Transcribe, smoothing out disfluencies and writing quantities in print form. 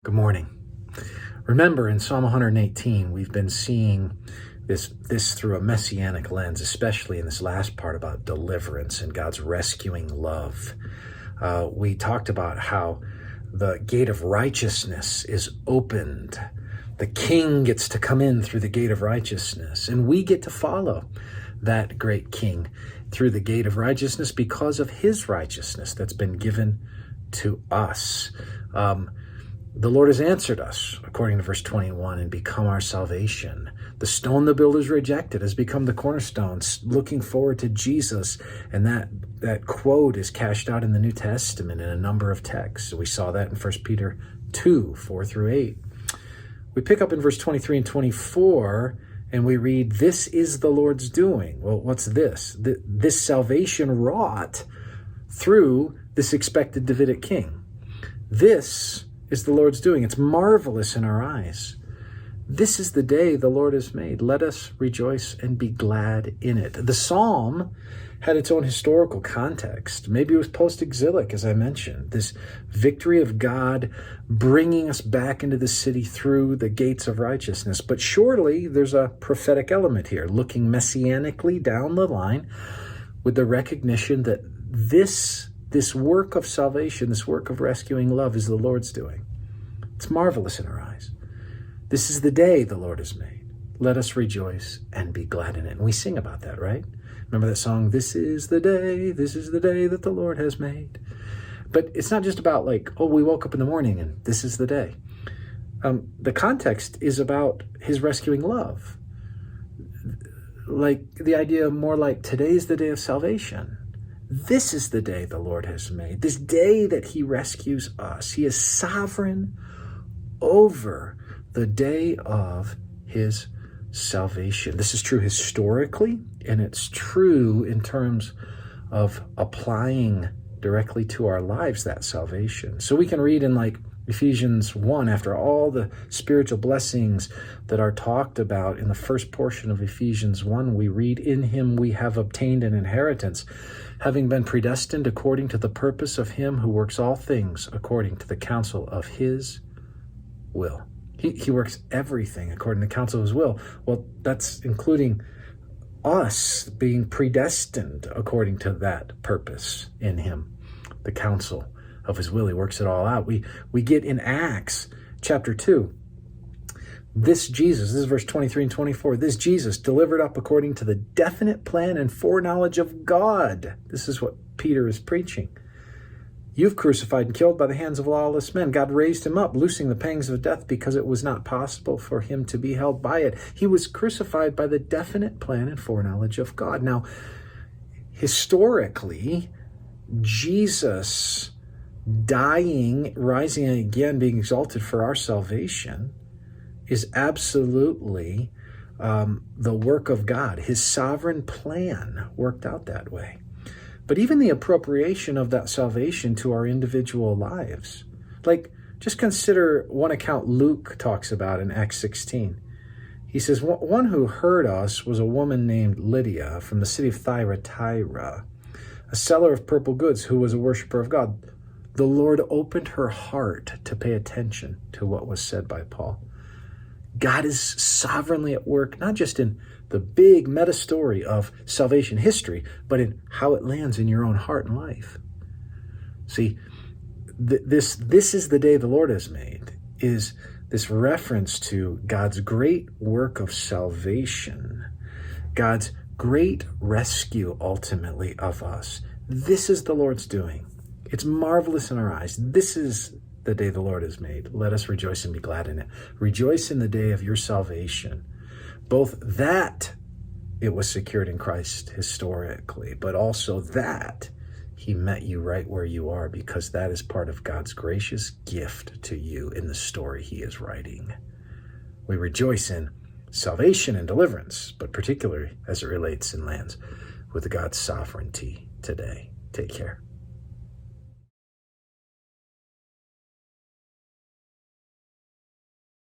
Good morning. Remember, in Psalm 118, we've been seeing this through a messianic lens, especially in this last part about deliverance and God's rescuing love. We talked about how the gate of righteousness is opened. The king gets to come in through the gate of righteousness, and we get to follow that great king through the gate of righteousness because of his righteousness that's been given to us. The Lord has answered us, according to verse 21, and become our salvation. The stone the builders rejected has become the cornerstone, looking forward to Jesus. And that quote is cashed out in the New Testament in a number of texts. We saw that in 1 Peter 2, 4 through 8. We pick up in verse 23 and 24, and we read, "This is the Lord's doing." Well, what's this? This salvation wrought through this expected Davidic king. This is the Lord's doing. It's marvelous in our eyes. This is the day the Lord has made. Let us rejoice and be glad in it. The psalm had its own historical context. Maybe it was post-exilic, as I mentioned. This victory of God bringing us back into the city through the gates of righteousness. But surely there's a prophetic element here, looking messianically down the line with the recognition that this work of salvation, this work of rescuing love is the Lord's doing. It's marvelous in our eyes. This is the day the Lord has made. Let us rejoice and be glad in it. And we sing about that, right? Remember that song, this is the day that the Lord has made. But it's not just about we woke up in the morning and this is the day. The context is about his rescuing love. Like the idea more like today's the day of salvation. This is the day the Lord has made, this day that he rescues us. He is sovereign over the day of his salvation. This is true historically, and it's true in terms of applying directly to our lives that salvation. So we can read in Ephesians 1, after all the spiritual blessings that are talked about in the first portion of Ephesians 1, we read, "In him we have obtained an inheritance, having been predestined according to the purpose of him who works all things according to the counsel of his will." He works everything according to the counsel of his will. Well, that's including us being predestined according to that purpose in him, the counsel of his will. He works it all out. We get in Acts chapter 2, this Jesus, this is verse 23 and 24, this Jesus delivered up according to the definite plan and foreknowledge of God. This is what Peter is preaching. You've crucified and killed by the hands of lawless men. God raised him up, loosing the pangs of death because it was not possible for him to be held by it. He was crucified by the definite plan and foreknowledge of God. Now, historically, Jesus dying, rising again, being exalted for our salvation is absolutely the work of God. His sovereign plan worked out that way. But even the appropriation of that salvation to our individual lives, just consider one account Luke talks about in Acts 16. He says, one who heard us was a woman named Lydia from the city of Thyatira, a seller of purple goods who was a worshiper of God. The Lord opened her heart to pay attention to what was said by Paul. God is sovereignly at work, not just in the big meta story of salvation history, but in how it lands in your own heart and life. See, this is the day the Lord has made, is this reference to God's great work of salvation, God's great rescue ultimately of us. This is the Lord's doing. It's marvelous in our eyes. This is the day the Lord has made. Let us rejoice and be glad in it. Rejoice in the day of your salvation. Both that it was secured in Christ historically, but also that he met you right where you are, because that is part of God's gracious gift to you in the story he is writing. We rejoice in salvation and deliverance, but particularly as it relates and lands with God's sovereignty today. Take care.